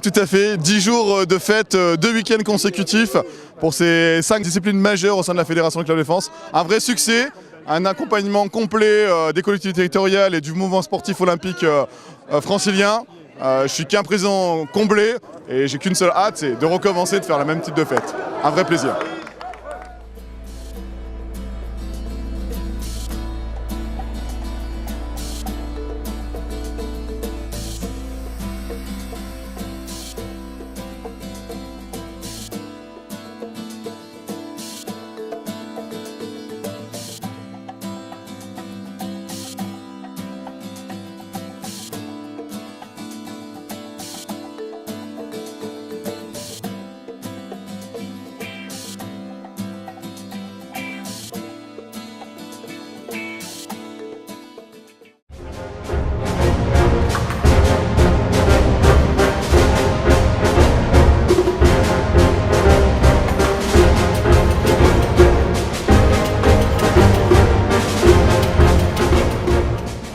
Tout à fait, 10 jours de fête, 2 week-ends consécutifs pour ces 5 disciplines majeures au sein de la Fédération de Club de France. Un vrai succès, un accompagnement complet des collectivités territoriales et du mouvement sportif olympique francilien. Je suis qu'un président comblé et j'ai qu'une seule hâte, c'est de recommencer, de faire le même type de fête. Un vrai plaisir.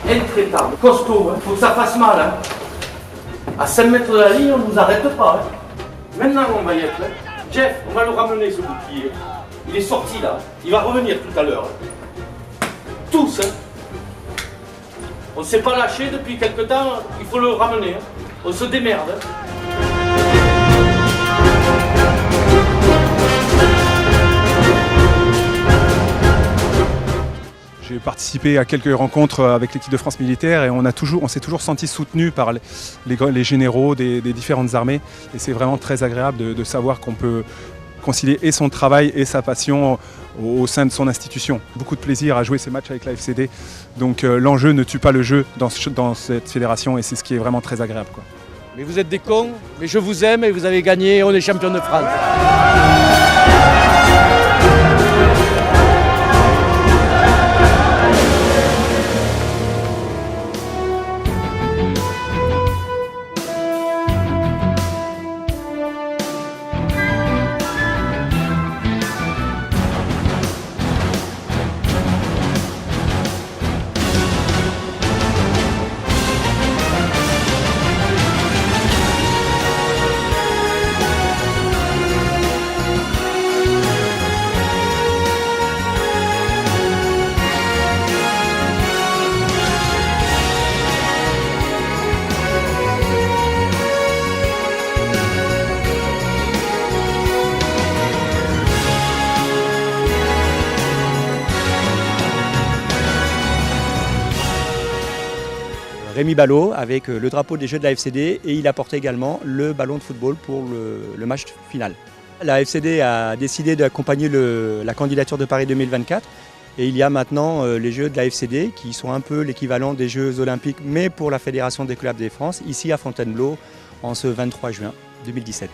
Intraitable, costaud, faut que ça fasse mal. Hein. À 5 mètres de la ligne, on ne nous arrête pas. Hein. Maintenant, on va y être. Hein. Jeff, on va le ramener ce bouclier. Il est sorti là, il va revenir tout à l'heure. Tous. Hein. On ne s'est pas lâché depuis quelque temps, il faut le ramener. Hein. On se démerde. Hein. J'ai participé à quelques rencontres avec l'équipe de France militaire et on s'est toujours senti soutenu par les généraux des différentes armées. Et c'est vraiment très agréable de savoir qu'on peut concilier et son travail et sa passion au sein de son institution. Beaucoup de plaisir à jouer ces matchs avec la FCD. Donc l'enjeu ne tue pas le jeu dans cette fédération et c'est ce qui est vraiment très agréable, quoi. Mais vous êtes des cons, mais je vous aime et vous avez gagné et on est champion de France. Rémi Ballot avec le drapeau des Jeux de la FCD et il a porté également le ballon de football pour le match final. La FCD a décidé d'accompagner la candidature de Paris 2024 et il y a maintenant les Jeux de la FCD qui sont un peu l'équivalent des Jeux olympiques mais pour la Fédération des clubs de France ici à Fontainebleau en ce 23 juin 2017.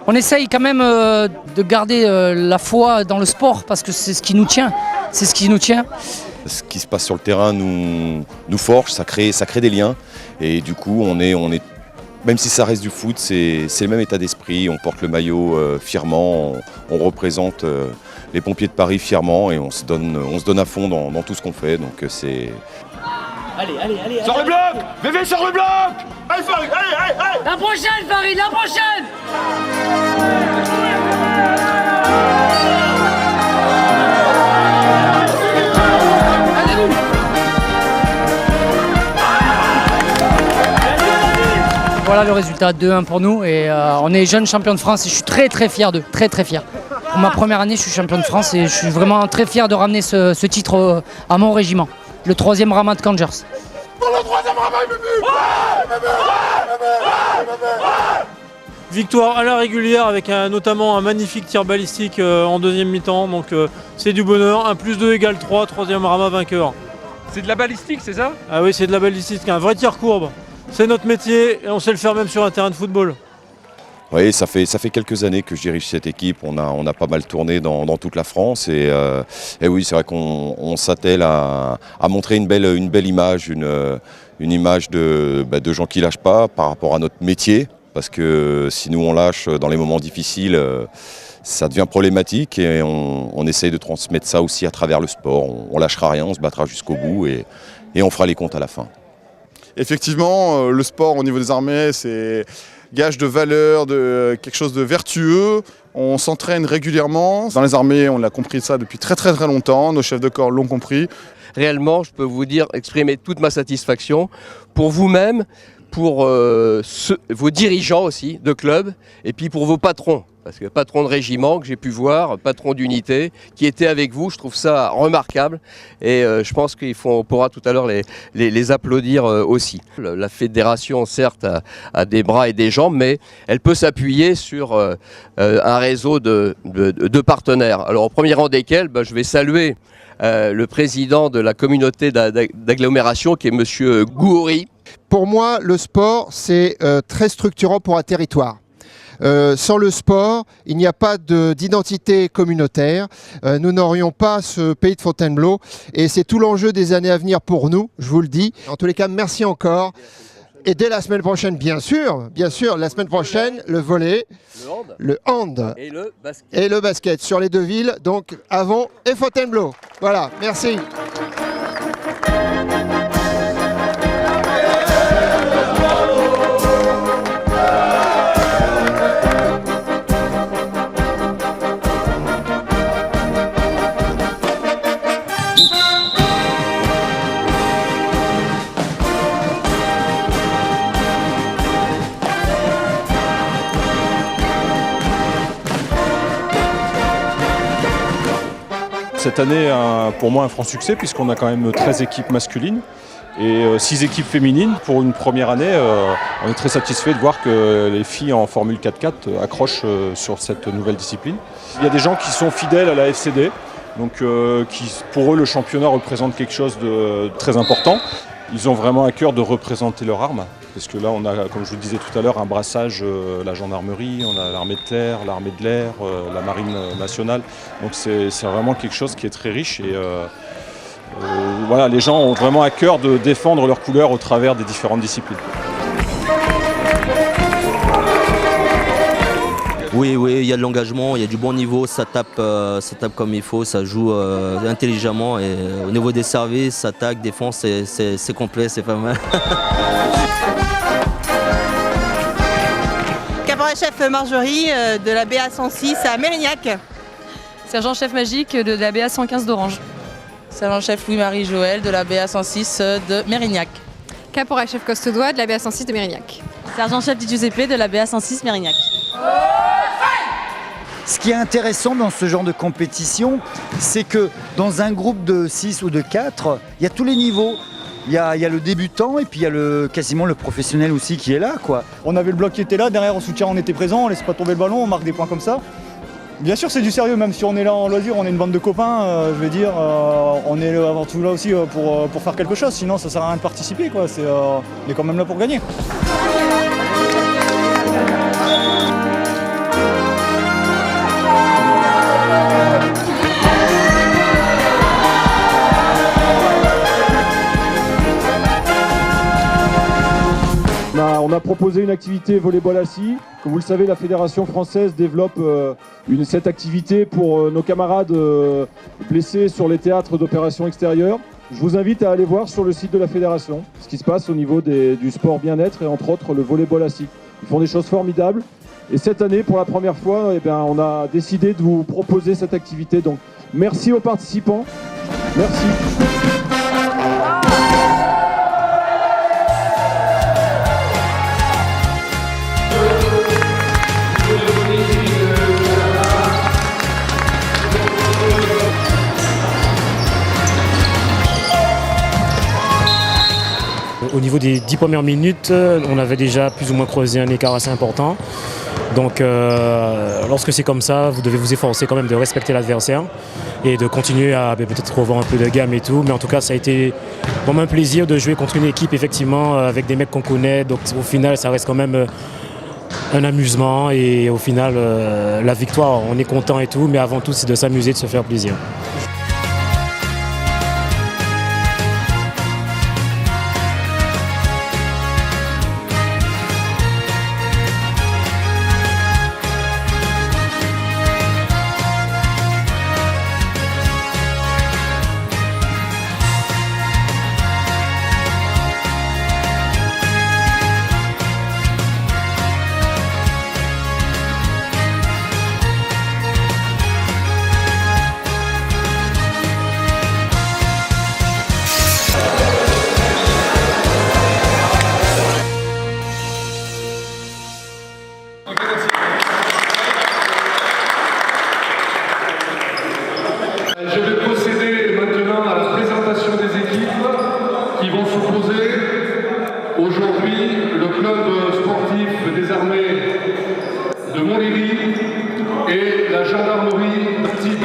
On essaye quand même de garder la foi dans le sport parce que c'est ce qui nous tient. C'est ce qui nous tient. Ce qui se passe sur le terrain nous forge, ça crée des liens. Et du coup, on est, même si ça reste du foot, c'est le même état d'esprit. On porte le maillot fièrement, on représente les pompiers de Paris fièrement et on se donne à fond dans tout ce qu'on fait. Donc c'est... Allez, allez, allez. Sors le bloc! VV, sors le bloc! Allez, Farid, allez, allez! La prochaine, Farid, la prochaine! Voilà le résultat, 2-1 pour nous et on est jeunes champions de France et je suis très très fier d'eux, très très fier. Pour ma première année, je suis champion de France et je suis vraiment très fier de ramener ce titre à mon régiment. Le 3e Rama de Rangers. Pour le 3e Rama, Victoire à la régulière avec notamment un magnifique tir balistique en deuxième mi-temps. Donc c'est du bonheur. 1 + 2 = 3, 3e Rama vainqueur. C'est de la balistique, c'est ça? Ah oui, c'est de la balistique, un vrai tir courbe. c'est notre métier et on sait le faire même sur un terrain de football. Oui, ça fait quelques années que je dirige cette équipe. On a pas mal tourné dans toute la France et oui, c'est vrai qu'on s'attelle à montrer une belle image, une image de gens qui lâchent pas par rapport à notre métier. Parce que si nous on lâche dans les moments difficiles, ça devient problématique et on essaye de transmettre ça aussi à travers le sport. On lâchera rien, on se battra jusqu'au bout et on fera les comptes à la fin. Effectivement, le sport au niveau des armées, c'est gage de valeur, de quelque chose de vertueux. On s'entraîne régulièrement. Dans les armées, on a compris ça depuis très longtemps. Nos chefs de corps l'ont compris. Réellement, je peux vous dire, exprimer toute ma satisfaction pour vous-même, pour vos dirigeants aussi de club, et puis pour vos patrons. Parce que patron de régiment que j'ai pu voir, patron d'unité, qui était avec vous, je trouve ça remarquable. Et je pense qu'on pourra tout à l'heure les applaudir aussi. La fédération, certes, a des bras et des jambes, mais elle peut s'appuyer sur un réseau de partenaires. Alors au premier rang desquels, je vais saluer le président de la communauté d'agglomération, qui est monsieur Goury. Pour moi, le sport, c'est très structurant pour un territoire. Sans le sport, il n'y a pas d'identité communautaire. Nous n'aurions pas ce pays de Fontainebleau et c'est tout l'enjeu des années à venir pour nous, je vous le dis. En tous les cas, merci encore. Et dès la semaine prochaine, bien sûr, la semaine prochaine, le volley, le hand et le basket sur les deux villes, donc Avon et Fontainebleau. Voilà, merci. Cette année, pour moi, un franc succès puisqu'on a quand même 13 équipes masculines et 6 équipes féminines. Pour une première année, on est très satisfait de voir que les filles en Formule 4x4 accrochent sur cette nouvelle discipline. Il y a des gens qui sont fidèles à la FCD, donc pour eux le championnat représente quelque chose de très important. Ils ont vraiment à cœur de représenter leur arme, parce que là on a, comme je vous le disais tout à l'heure, un brassage, la gendarmerie, on a l'armée de terre, l'armée de l'air, la marine nationale. Donc c'est vraiment quelque chose qui est très riche et voilà, les gens ont vraiment à cœur de défendre leurs couleurs au travers des différentes disciplines. Oui, il y a de l'engagement, il y a du bon niveau, ça tape comme il faut, ça joue intelligemment et au niveau des services, attaque, défense, c'est complet, c'est pas mal. Caporal-chef Marjorie de la BA 106 à Mérignac. Sergent-chef magique de la BA 115 d'Orange. Sergent-chef Louis-Marie Joël de la BA 106 de Mérignac. Caporal-chef Costedois de la BA 106 de Mérignac. Sergent-chef Di Giuseppe de la BA 106 Mérignac. Ce qui est intéressant dans ce genre de compétition, c'est que dans un groupe de 6 ou de 4, il y a tous les niveaux. Il y a le débutant et puis il y a quasiment le professionnel aussi qui est là, quoi. On avait le bloc qui était là, derrière au soutien on était présent, on laisse pas tomber le ballon, on marque des points comme ça. Bien sûr c'est du sérieux, même si on est là en loisir, on est une bande de copains, je veux dire, on est avant tout là aussi pour faire quelque chose, sinon ça sert à rien de participer, quoi. On est quand même là pour gagner. On a proposé une activité volleyball assis. Comme vous le savez, la Fédération française développe cette activité pour nos camarades blessés sur les théâtres d'opérations extérieures. Je vous invite à aller voir sur le site de la Fédération ce qui se passe au niveau du sport bien-être et entre autres le volleyball assis. Ils font des choses formidables. Et cette année, pour la première fois, on a décidé de vous proposer cette activité. Donc merci aux participants. Merci. Au niveau des 10 premières minutes, on avait déjà plus ou moins creusé un écart assez important. Donc lorsque c'est comme ça, vous devez vous efforcer quand même de respecter l'adversaire et de continuer à peut-être revoir un peu de gamme et tout. Mais en tout cas, ça a été vraiment un plaisir de jouer contre une équipe effectivement avec des mecs qu'on connaît. Donc au final, ça reste quand même un amusement et au final, la victoire, on est content et tout. Mais avant tout, c'est de s'amuser, de se faire plaisir. Je vais procéder maintenant à la présentation des équipes qui vont s'opposer. Aujourd'hui, le club sportif des armées de Montlhéry et la gendarmerie d'Antibes.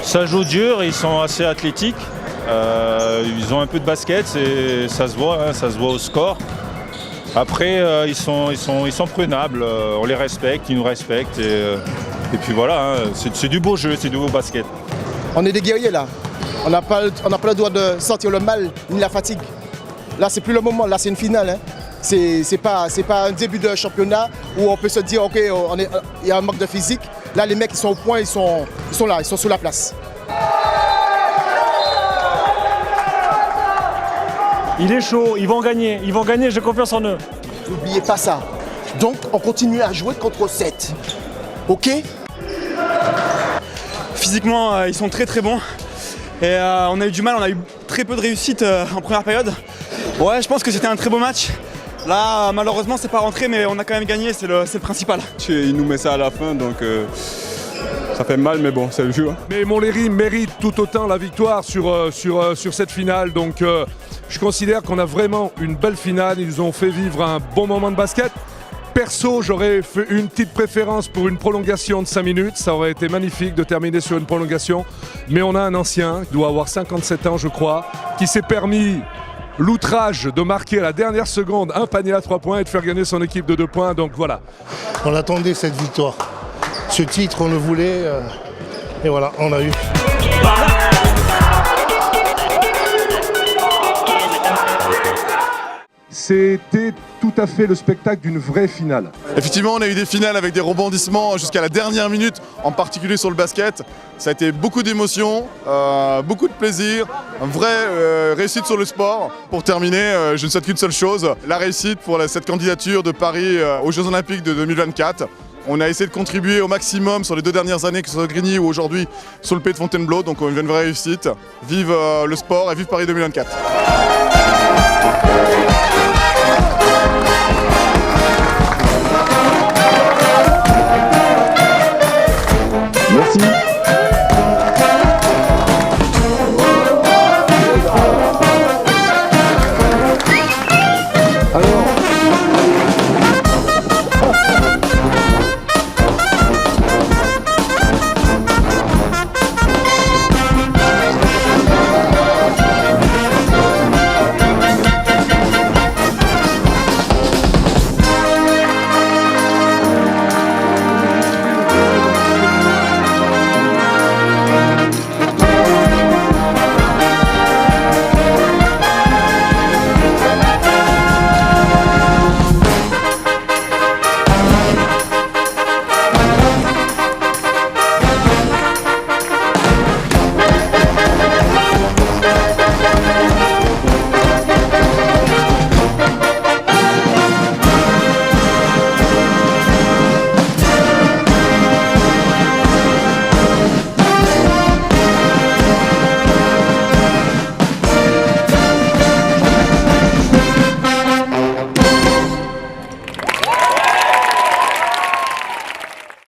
Ça joue dur, ils sont assez athlétiques, ils ont un peu de basket, ça se voit au score. Après, ils sont prenables, on les respecte, ils nous respectent et puis voilà, c'est du beau jeu, c'est du beau basket. On est des guerriers là, on n'a pas le droit de sentir le mal ni la fatigue. Là c'est plus le moment, là c'est une finale. Hein. C'est pas un début de championnat où on peut se dire ok, il y a un manque de physique. Là les mecs ils sont au point, ils sont là, ils sont sous la place. Il est chaud, ils vont gagner, j'ai confiance en eux. N'oubliez pas ça. Donc on continue à jouer contre 7. Ok? Physiquement, ils sont très bons. Et on a eu du mal, on a eu très peu de réussite en première période. Ouais, je pense que c'était un très beau match. Là, malheureusement, c'est pas rentré, mais on a quand même gagné, c'est le principal. Il nous met ça à la fin, donc ça fait mal, mais bon, c'est le jeu. Hein. Mais Montlhéry mérite tout autant la victoire sur cette finale, donc je considère qu'on a vraiment une belle finale. Ils nous ont fait vivre un bon moment de basket. Perso, j'aurais fait une petite préférence pour une prolongation de 5 minutes. Ça aurait été magnifique de terminer sur une prolongation. Mais on a un ancien, il doit avoir 57 ans, je crois, qui s'est permis l'outrage de marquer à la dernière seconde un panier à 3 points et de faire gagner son équipe de 2 points. Donc voilà. On attendait cette victoire. Ce titre, on le voulait. Et voilà, on l'a eu. C'était tout à fait le spectacle d'une vraie finale. Effectivement, on a eu des finales avec des rebondissements jusqu'à la dernière minute, en particulier sur le basket. Ça a été beaucoup d'émotions, beaucoup de plaisir, une vraie réussite sur le sport. Pour terminer, je ne souhaite qu'une seule chose, la réussite pour cette candidature de Paris aux Jeux Olympiques de 2024. On a essayé de contribuer au maximum sur les 2 dernières années, que ce soit à Grigny ou aujourd'hui sur le pays de Fontainebleau. Donc on a une vraie réussite. Vive le sport et vive Paris 2024. Merci.